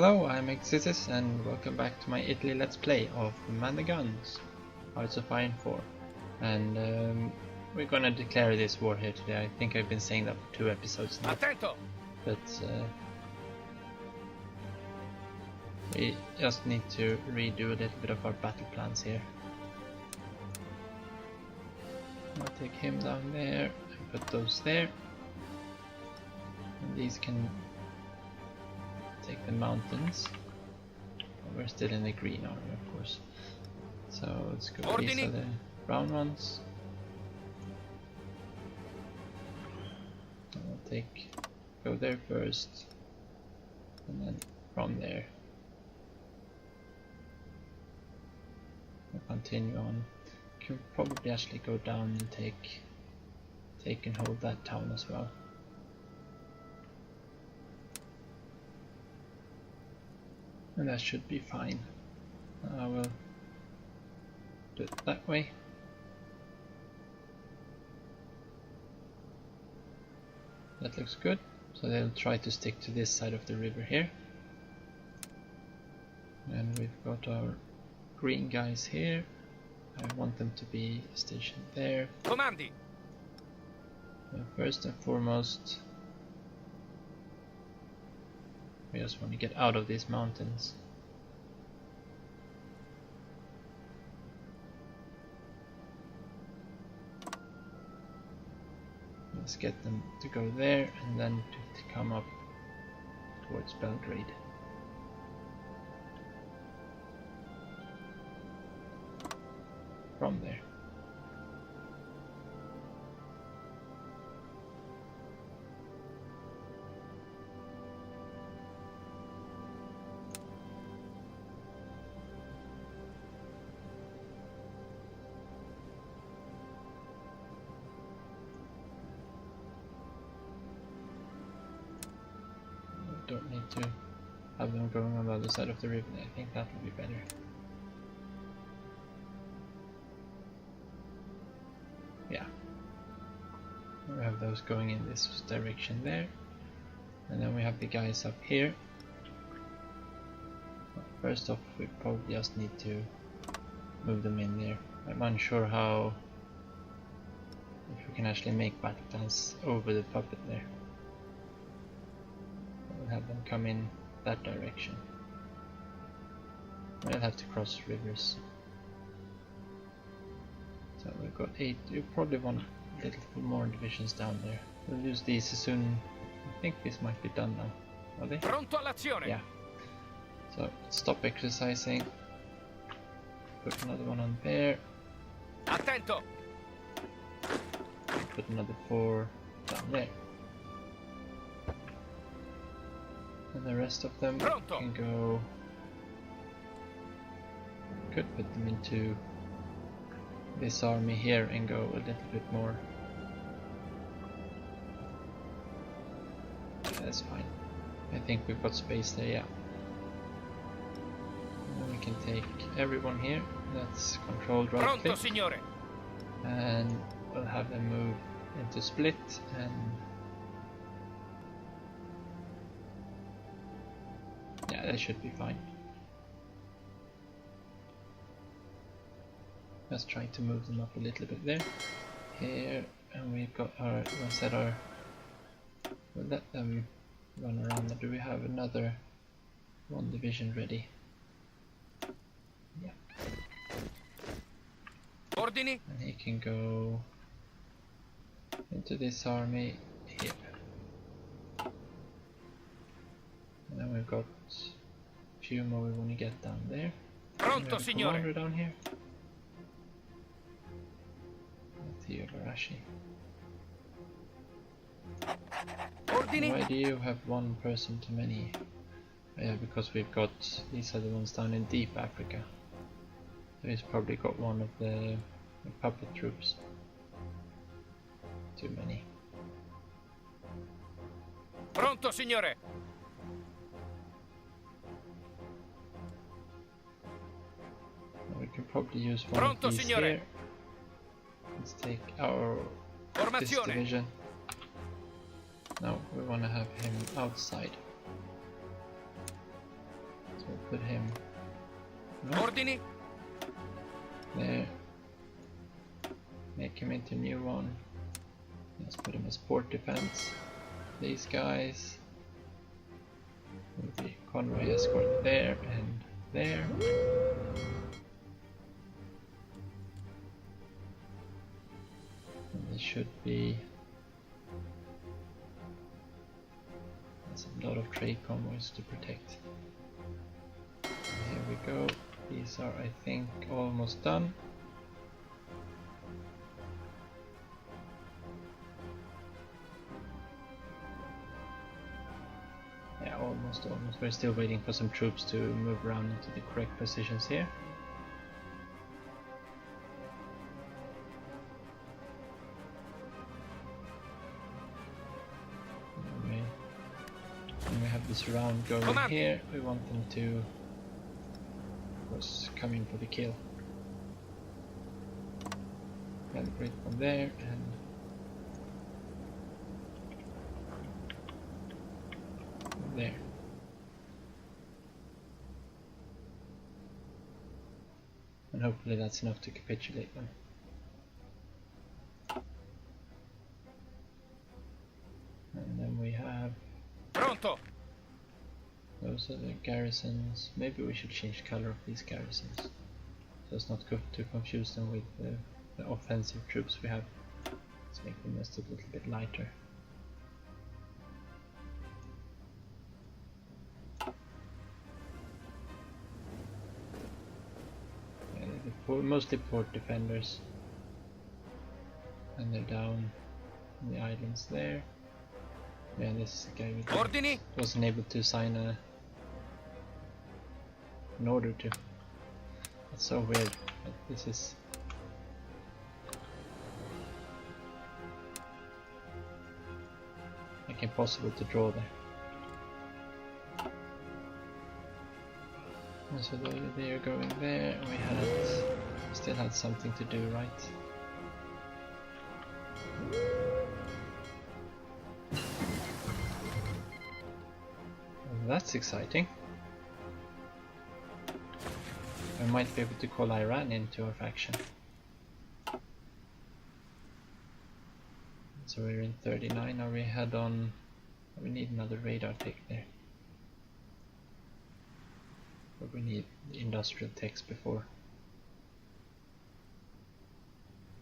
Hello, I'm Exodus and welcome back to my Italy Let's Play of Man the Guns, HOI4. And we're gonna declare this war here today. I think I've been saying that for 2 episodes now. But we just need to redo a little bit of our battle plans here. I'll take him down there and put those there. And these can take the mountains. We're still in the green army, of course. So let's go. These are the brown ones. I'll go there first, and then from there we'll continue on. Can probably actually go down and take and hold that town as well. And that should be fine. I will do it that way. That looks good. So they'll try to stick to this side of the river here. And we've got our green guys here. I want them to be stationed there. Comandi. First and foremost, we just want to get out of these mountains. Let's get them to go there and then to come up towards Belgrade. From there. Don't need to have them going on the other side of the river. I think that would be better. Yeah. We have those going in this direction there. And then we have the guys up here. First off, we probably just need to move them in there. I'm unsure if we can actually make battle plans over the puppet there. Have them come in that direction. We'll have to cross rivers. So we've got 8. You probably want a little more divisions down there. We'll use these as soon. I think this might be done now. Are they? Pronto all'azione. Yeah. So stop exercising. Put another one on there. Attento. Put another 4 down there. And the rest of them can go. Could put them into this army here and go a little bit more. Yeah, that's fine. I think we've got space there, yeah. And then we can take everyone here. That's controlled right click. And we'll have them move into split and. Yeah, that should be fine. Let's try to move them up a little bit there. Here, and we've got our ones that are. We'll let them run around. Do we have another 1 division ready? Yeah. Ordini. And he can go into this army here. And then we've got a few more we want to get down there. Pronto, signore. Down here. Theo Barashi. Ordini. Why do you have 1 person too many? Yeah, because we've got these are the ones down in deep Africa. So he's probably got one of the puppet troops. Too many. Pronto, signore. We can probably use one of these here. Let's take this division. No, we want to have him outside. put him Ordini. there. Make him into a new one. Let's put him as port defense. These guys will be convoy escort there and there. And they should be. There's a lot of trade convoys to protect. Here we go. These are, I think, almost done. Yeah, almost. We're still waiting for some troops to move around into the correct positions here. When we have this round going here, we want them to, of course, come in for the kill. Calibrate from there and there. And hopefully that's enough to capitulate them. And then we have Pronto. those are the garrisons. Maybe we should change color of these garrisons so as not to confuse them with the offensive troops we have. Let's make them just a little bit lighter. Mostly port defenders, and they're down in the islands there. Yeah, this is the guy we wasn't able to sign an order to. That's so weird. But this is like impossible to draw there. And so they are going there, and we still had something to do, right? Well, that's exciting. I might be able to call Iran into our faction. So we're in 39, are we head on? We need another radar tech there. But we need industrial techs before.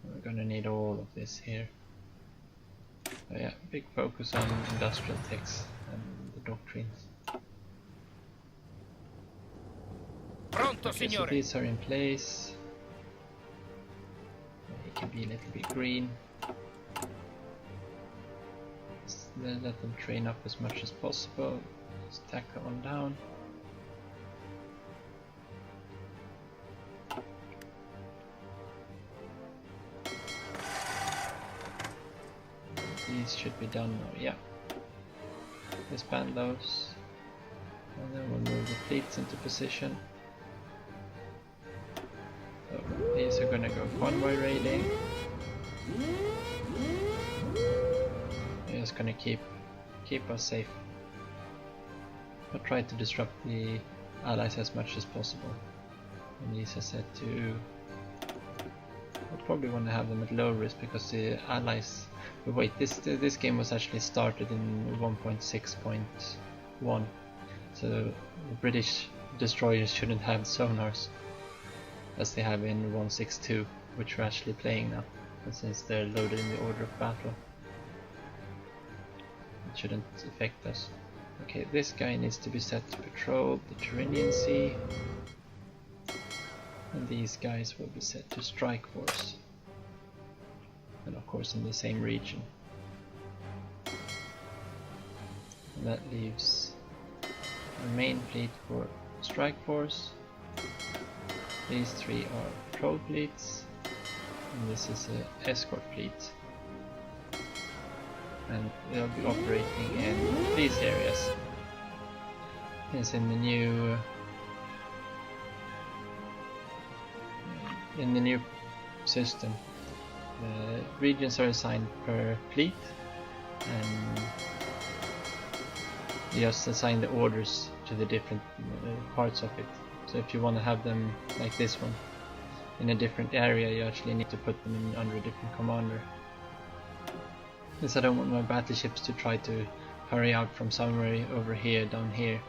We're gonna need all of this here. So yeah, big focus on industrial techs and the doctrines. Pronto, Okay, signore. so these are in place. It can be a little bit green. Let them train up as much as possible. Stack that one down. These should be done now, yeah. Disband those. And then we'll move the fleets into position. So these are gonna go convoy raiding. They're just gonna keep us safe. But try to disrupt the allies as much as possible. And these are set to... I probably want to have them at low risk because the allies... But wait, this game was actually started in 1.6.1, so the British destroyers shouldn't have sonars as they have in 1.6.2, which we're actually playing now, and since they're loaded in the order of battle, it shouldn't affect us. Okay, this guy needs to be set to patrol the Tyrrhenian Sea, and these guys will be set to strike force. And of course in the same region. And that leaves our main fleet for strike force. These three are patrol fleets, and this is an escort fleet. And they'll be operating in these areas. It's in the new system. The regions are assigned per fleet, and you just assign the orders to the different parts of it. So if you want to have them like this one in a different area, you actually need to put them in under a different commander. Because I don't want my battleships to try to hurry out from somewhere over here down here.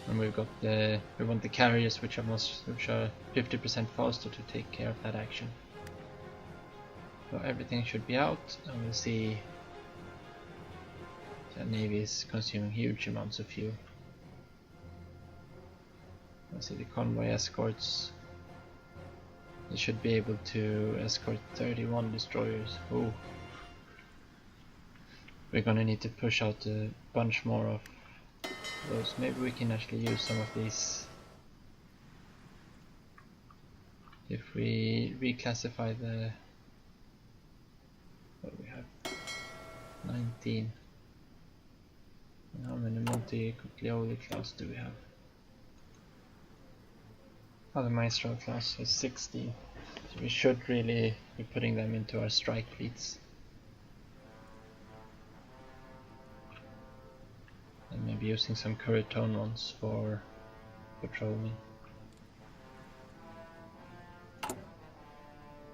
And we want the carriers which are 50% faster to take care of that action. So everything should be out, and we'll see the Navy is consuming huge amounts of fuel. I see the convoy escorts. They should be able to escort 31 destroyers. Oh, we're gonna need to push out a bunch more of those. Maybe we can actually use some of these if we reclassify the. What do we have? 19. How many Montecuccoli class do we have? The Maestro class is 16, so we should really be putting them into our strike fleets. And maybe using some Curatone ones for patrolling.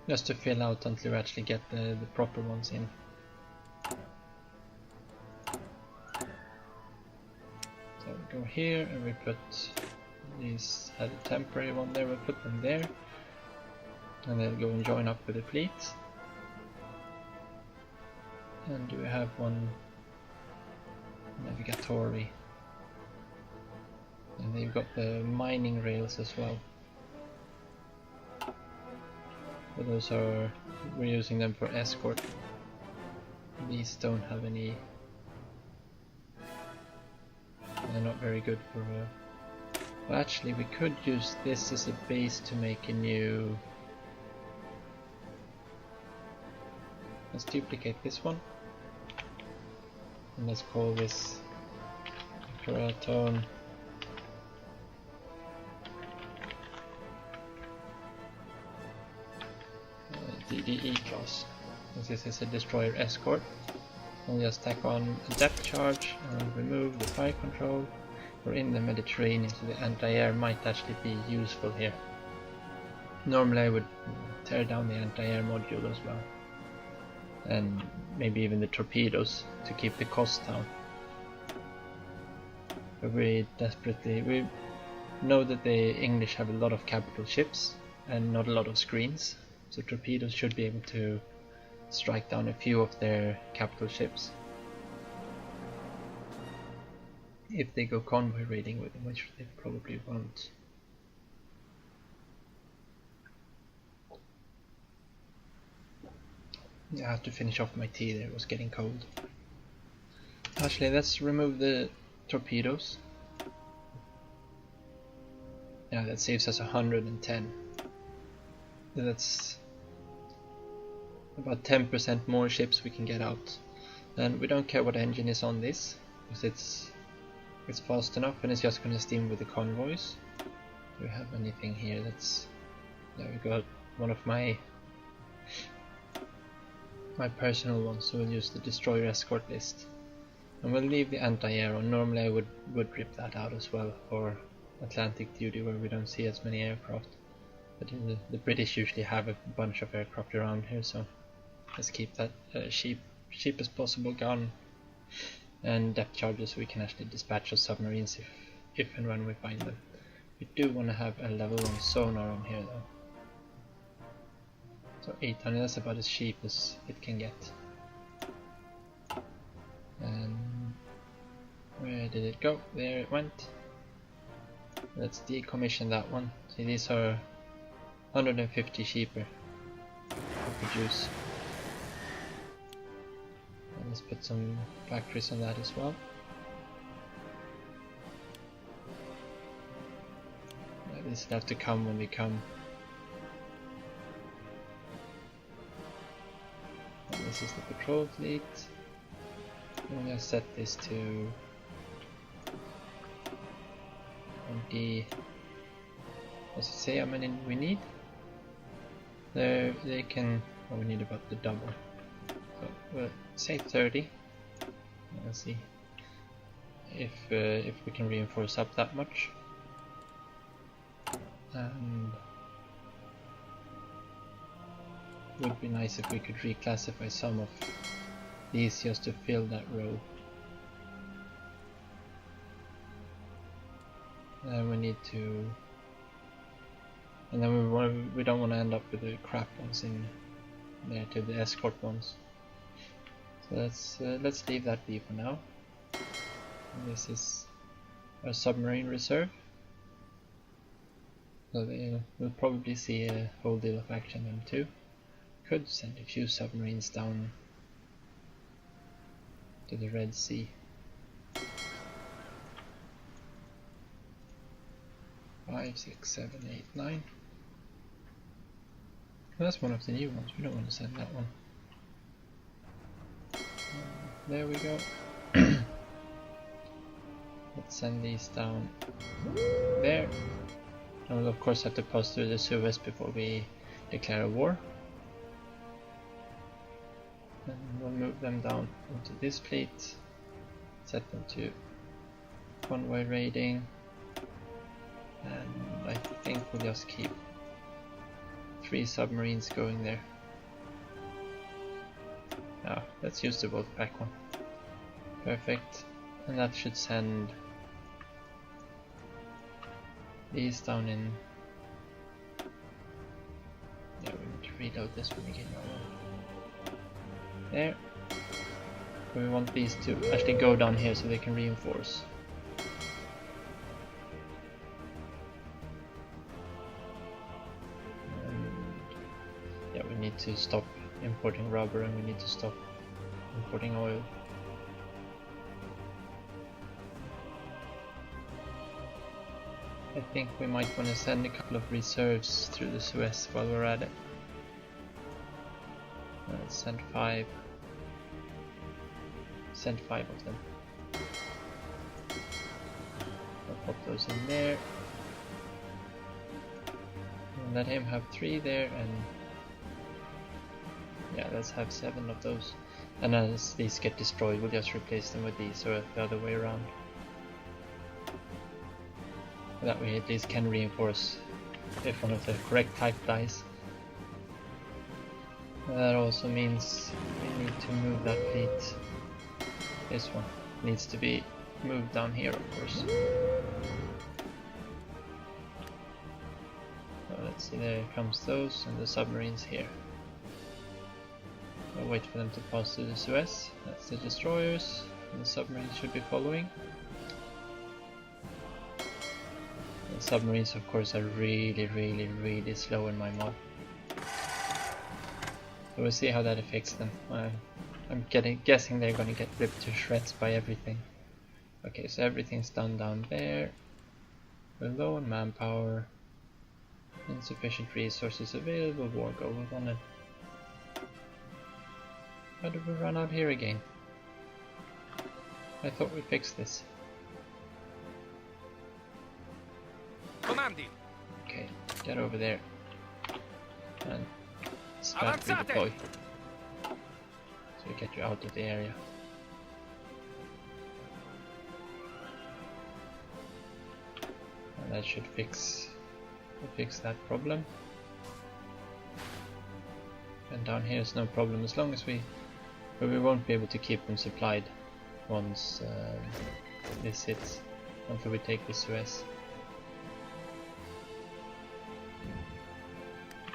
Just to fill out until we actually get the proper ones in. So we go here and we put these, had a temporary one there, we'll put them there. And they'll go and join up with the fleet. And do we have one navigatory? And they've got the mining rails as well. But those are, we're using them for escort. These don't have any, they're not very good for well, actually we could use this as a base to make a new. Let's duplicate this one and let's call this Curatone DDE class. This is a destroyer escort. I'll just tack on a depth charge and remove the fire control. We're in the Mediterranean, so the anti-air might actually be useful here. Normally I would tear down the anti-air module as well, and maybe even the torpedoes to keep the cost down. But we know that the English have a lot of capital ships and not a lot of screens, so torpedoes should be able to strike down a few of their capital ships if they go convoy raiding with them, which they probably won't. Yeah, I have to finish off my tea there, it was getting cold. Actually, let's remove the torpedoes. Yeah, that saves us 110. That's about 10% more ships we can get out. And we don't care what engine is on this, because it's fast enough and it's just going to steam with the convoys. Do we have anything here that's... There we go, one of my personal ones, so we'll use the destroyer escort list. And we'll leave the anti-air on. Normally I would rip that out as well for Atlantic duty where we don't see as many aircraft. But the British usually have a bunch of aircraft around here, so let's keep that cheap as possible gun and depth charges so we can actually dispatch our submarines if and when we find them. We do want to have a level 1 sonar on here though. So 800, that's about as cheap as it can get. And where did it go? There it went. Let's decommission that one. See, these are 150 cheaper to produce. And let's put some factories on that as well. This will have to come when we come. And this is the patrol fleet. I'm going to set this to 20. Does it say how many we need? There, they can. Oh, we need about the double. So we'll say 30. Let's see. if we can reinforce up that much. And it would be nice if we could reclassify some of these just to fill that row. We need to, and then we don't want to end up with the crap ones in there to the escort ones. So let's leave that be for now. And this is our submarine reserve. So we'll probably see a whole deal of action in too. Could send a few submarines down to the Red Sea. 5, 6, 7, 8, 9. That's one of the new ones. We don't want to send that one. There we go. Let's send these down there. And we'll of course have to pass through the Suez before we declare a war. And we'll move them down into this fleet. Set them to convoy raiding. And I think we'll just keep 3 submarines going there. Now, let's use the Wolfpack one. Perfect. And that should send these down in. Yeah, we need to reload this one again. There. We want these to actually go down here so they can reinforce. Yeah, we need to stop importing rubber and we need to stop importing oil. I think we might want to send a couple of reserves through the Suez while we're at it. Let's send 5. Send 5 of them. I'll pop those in there. And let him have 3 there, and yeah, let's have 7 of those. And as these get destroyed, we'll just replace them with these, or the other way around. That way at least can reinforce if one of the correct type dies. That also means we need to move that fleet. This one needs to be moved down here, of course. So let's see, there comes those and the submarines here. I'll wait for them to pass through the Suez. That's the destroyers, and the submarines should be following. The submarines, of course, are really slow in my mod. So we'll see how that affects them. I'm guessing they're gonna get ripped to shreds by everything. Okay, so everything's done down there. We're low on manpower. Insufficient resources available. War goal wanted. How did we run out here again? I thought we fixed this. Comandi. Okay, get over there. And start redeploy. So we get you out of the area. And that should fix that problem. And down here is no problem as long as but we won't be able to keep them supplied once this hits, until we take the Suez.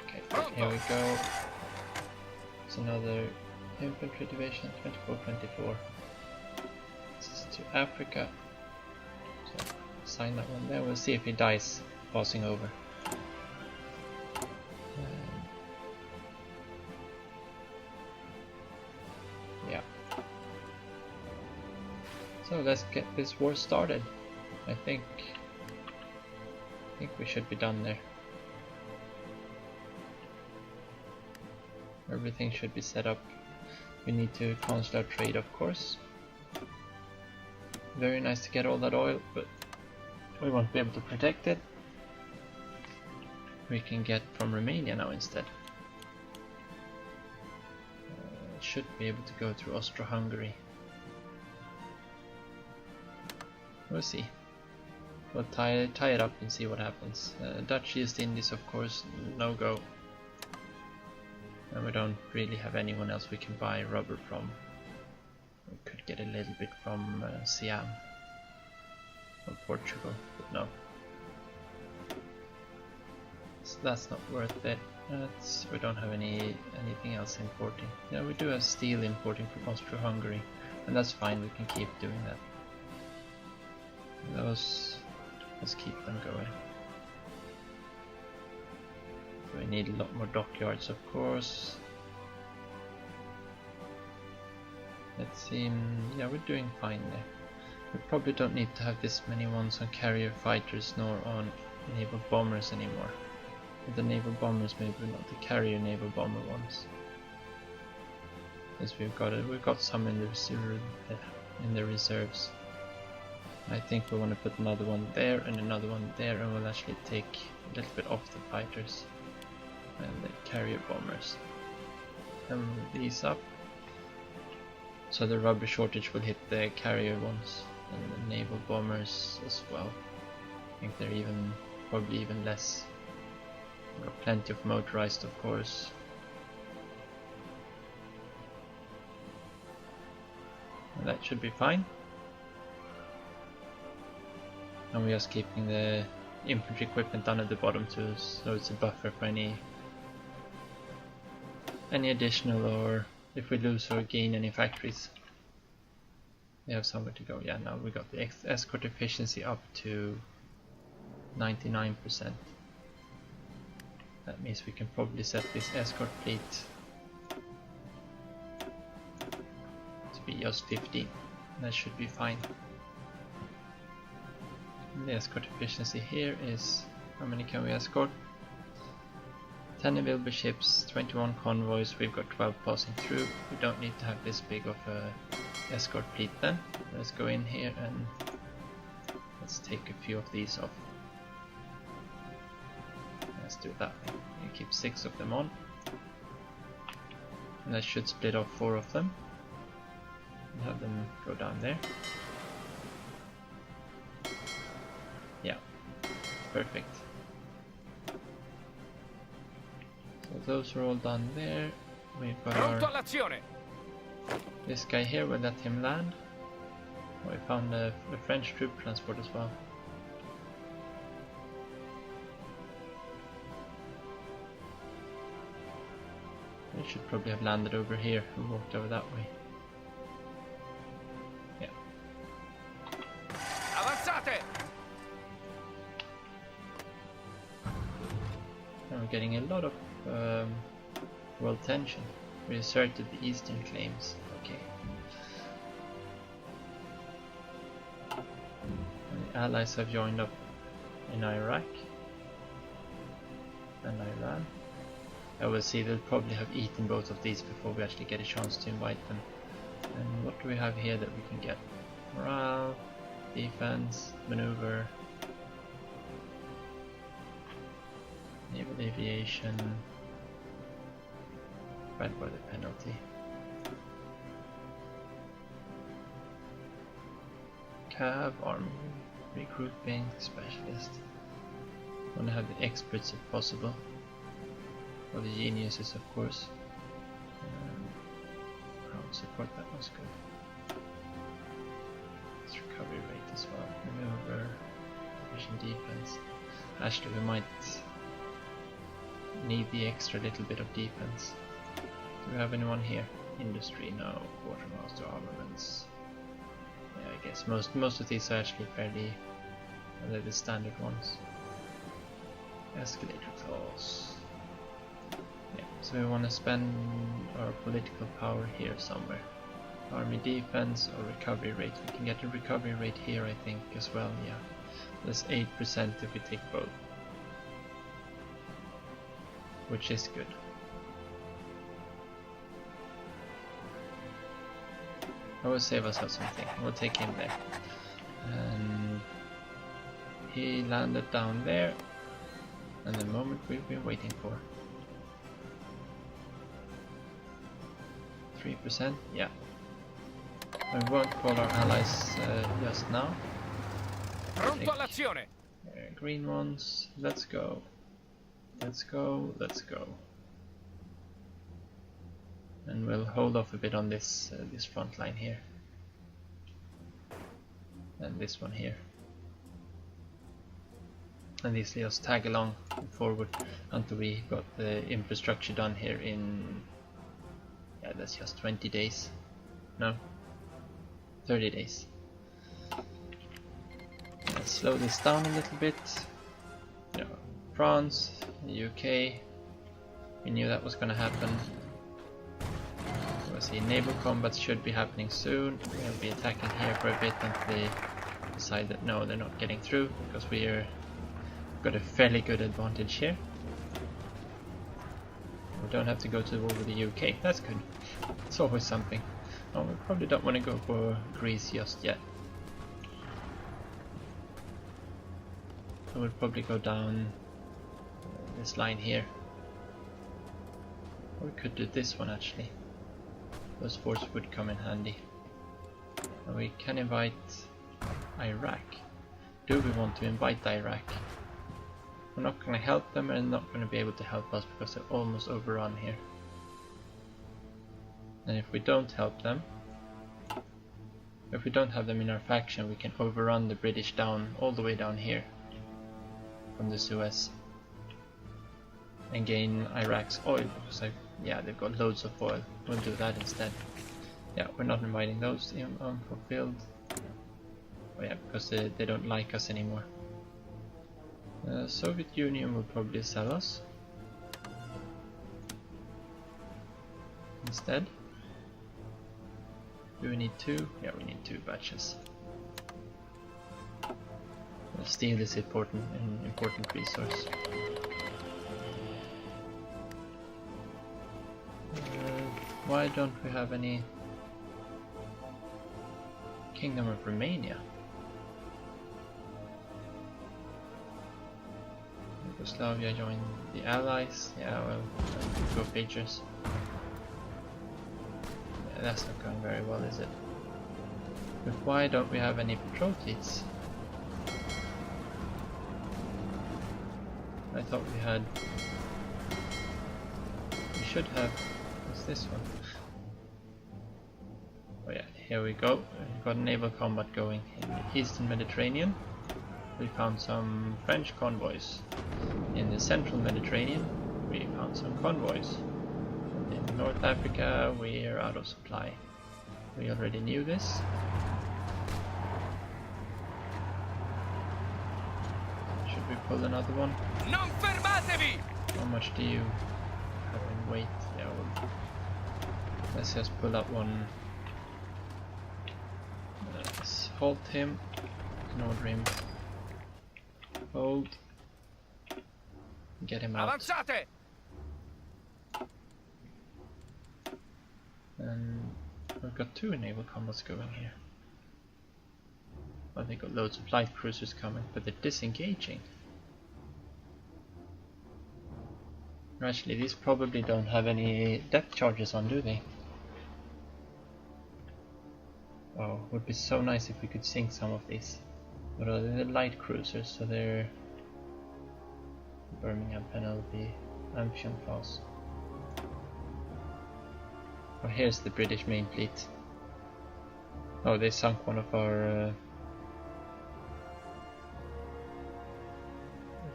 Okay, here we go. It's another infantry division, 24-24. This is to Africa. So assign that one there. We'll see if he dies passing over. Yeah. So let's get this war started. I think we should be done there. Everything should be set up. We need to cancel our trade, of course. Very nice to get all that oil, but we won't be able to protect it. We can get from Romania now instead. Should be able to go through Austro-Hungary. We'll see. We'll tie it up and see what happens. Dutch East Indies, of course, no go. And we don't really have anyone else we can buy rubber from. We could get a little bit from Siam or Portugal, but no. So that's not worth it. We don't have anything else importing. Yeah, we do have steel importing from Austro-Hungary, and that's fine. We can keep doing that. Let's keep them going. We need a lot more dockyards, of course. Let's see. Yeah, we're doing fine there. We probably don't need to have this many ones on carrier fighters nor on naval bombers anymore. The naval bombers, maybe not the carrier naval bomber ones. Yes, we've got some in the reserves. I think we want to put another one there and another one there, and we'll actually take a little bit off the fighters and the carrier bombers and move these up. So the rubber shortage will hit the carrier ones and the naval bombers as well. I think they're probably even less. We've got plenty of motorized, of course. And that should be fine. And we're just keeping the infantry equipment down at the bottom too, so it's a buffer for any additional, or if we lose or gain any factories. We have somewhere to go. Yeah, now we got the escort efficiency up to 99%. That means we can probably set this escort fleet to be just 15. That should be fine. And the escort efficiency here is, how many can we escort? 10 available ships, 21 convoys, we've got 12 passing through. We don't need to have this big of a escort fleet then. Let's go in here and let's take a few of these off. Let's do it that way. You keep 6 of them on. And that should split off 4 of them. And have them go down there. Yeah, perfect. So those are all done there. We've got this guy here, we'll let him land. Oh, we found the French troop transport as well. We should probably have landed over here and walked over that way. Yeah. Avanzate! And we're getting a lot of world tension. We asserted the eastern claims. Okay. And the allies have joined up in Iraq and Iran. I will see, they'll probably have eaten both of these before we actually get a chance to invite them. And what do we have here that we can get? Morale, defense, maneuver, naval aviation, bad weather penalty. Cav, army, recruiting, specialist. Want to have the experts if possible. Or the geniuses, of course. Ground support, that was good. It's recovery rate as well. Maneuver, efficient defense. Actually, we might need the extra little bit of defense. Do we have anyone here? Industry, no. Quartermaster, armaments. Yeah, I guess most of these are actually fairly, they're the standard ones. Escalator clause. Yeah, so we want to spend our political power here somewhere. Army defense or recovery rate. We can get a recovery rate here, I think, as well. Yeah, that's 8% if we take both, which is good. I will save ourselves something. We'll take him there. And he landed down there, and the moment we've been waiting for. 3%, yeah. We won't call our allies just now. Pronto all'azione. Green ones, let's go. Let's go, let's go. And we'll hold off a bit on this this front line here. And this one here. And these just tag along forward until we got the infrastructure done here in, yeah, that's just 20 days. No, 30 days. Let's slow this down a little bit. You know, France, the UK, we knew that was gonna happen. So I see naval combat should be happening soon. We'll be attacking here for a bit until they decide that no, they're not getting through, because we've got a fairly good advantage here. We don't have to go to war with the UK, that's good. It's always something. Oh, we probably don't want to go for Greece just yet. So we'll probably go down this line here. Or we could do this one actually. Those forts would come in handy. And we can invite Iraq. Do we want to invite Iraq? We're not going to help them, and they're not going to be able to help us because they're almost overrun here. And if we don't help them, if we don't have them in our faction, we can overrun the British down all the way down here from the Suez and gain Iraq's oil, because yeah, they've got loads of oil. We'll do that instead. Yeah, we're not inviting those unfulfilled. Oh yeah, because they don't like us anymore. Soviet Union will probably sell us instead. Do we need two? Yeah, we need 2 batches. Steel is important, an important resource. Why don't we have any Kingdom of Romania? Yugoslavia joined the Allies. Yeah, well, go figures. Yeah, that's not going very well, is it? But why don't we have any patrol fleets? I thought we had. We should have. What's this one? Oh yeah, here we go. We've got naval combat going in the Eastern Mediterranean. We found some French convoys. In the Central Mediterranean, we found some convoys. And in North Africa, we are out of supply. We already knew this. Should we pull another one? Non fermatevi! How much do you have in weight? Yeah, well, let's just pull up one. Let's halt him. Ignore him. Hold. Get him out. Avanzate! And we've got 2 naval combats going here. Well, they got loads of light cruisers coming, but they're disengaging. Actually, these probably don't have any depth charges on, do they? Oh, would be so nice if we could sink some of these. But they're light cruisers, so they're Birmingham Penelope, Amphion class. Oh, here's the British main fleet. Oh, they sunk one of our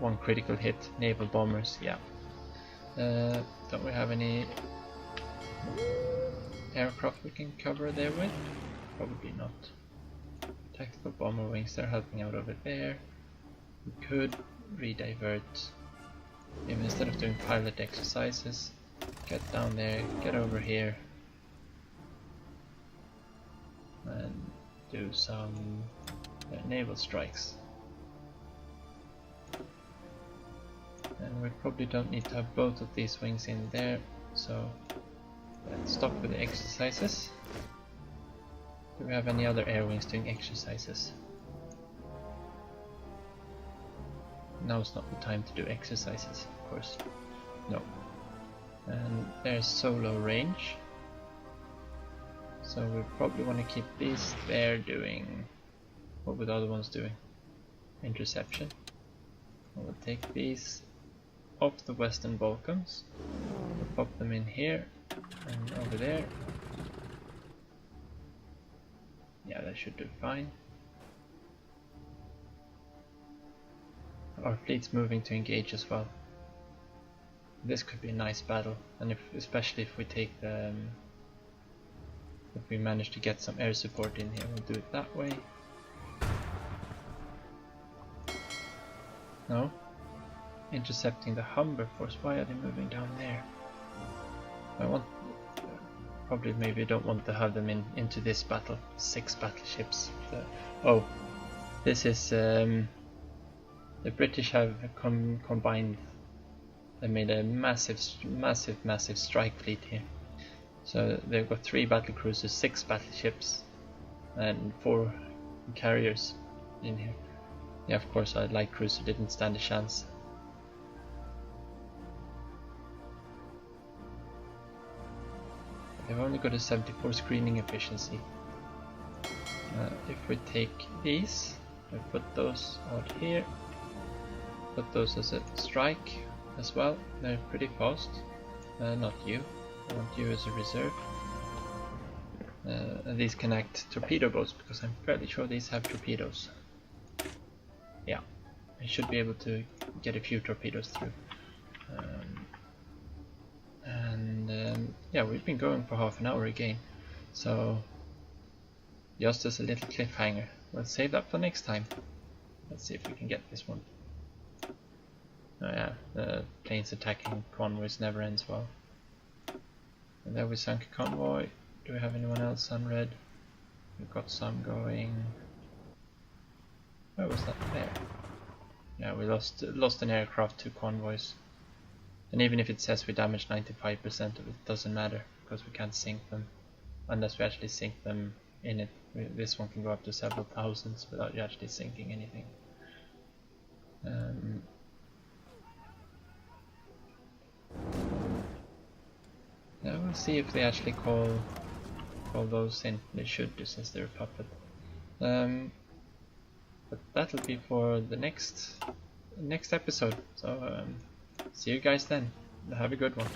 one critical hit naval bombers. Yeah. Don't we have any aircraft we can cover there with? Probably not. Tactical bomber wings, they're helping out over there. We could redivert. Maybe instead of doing pilot exercises, get down there, get over here, and do some naval strikes. And we probably don't need to have both of these wings in there, so let's stop with the exercises. Do we have any other air wings doing exercises? Now's not the time to do exercises, of course. No. And there's solo range. So we probably want to keep these there doing... What were the other ones doing? interception. We'll take these off the Western Balkans. We'll pop them in here and over there. Yeah, that should do fine. Our fleet's moving to engage as well. This could be a nice battle, and especially if we take the if we manage to get some air support in here, we'll do it that way. No, intercepting the Humber force. Why are they moving down there? I want probably maybe don't want to have them into this battle. 6 battleships. Oh, this is the British have combined. They made a massive strike fleet here. So they've got 3 battle cruisers, 6 battleships, and 4 carriers in here. Yeah, of course, our light cruiser didn't stand a chance. They've only got a 74 screening efficiency. If we take these, we put those out here, put those as a strike as well. They're pretty fast. Not you. I want you as a reserve. And these can act torpedo boats because I'm fairly sure these have torpedoes. Yeah, I should be able to get a few torpedoes through. Yeah, we've been going for half an hour again, so just as a little cliffhanger. We'll save that for next time. Let's see if we can get this one. Oh yeah, the planes attacking convoys never ends well. And there we sunk a convoy. Do we have anyone else on red? We've got some going. Where was that? There. Yeah, we lost an aircraft to convoys. And even if it says we damaged 95% of it, doesn't matter because we can't sink them unless we actually sink them in it. This one can go up to several thousands without you actually sinking anything. Yeah, we'll see if they actually call those in. They should do since they're a puppet. But that'll be for the next episode. So see you guys then. Have a good one.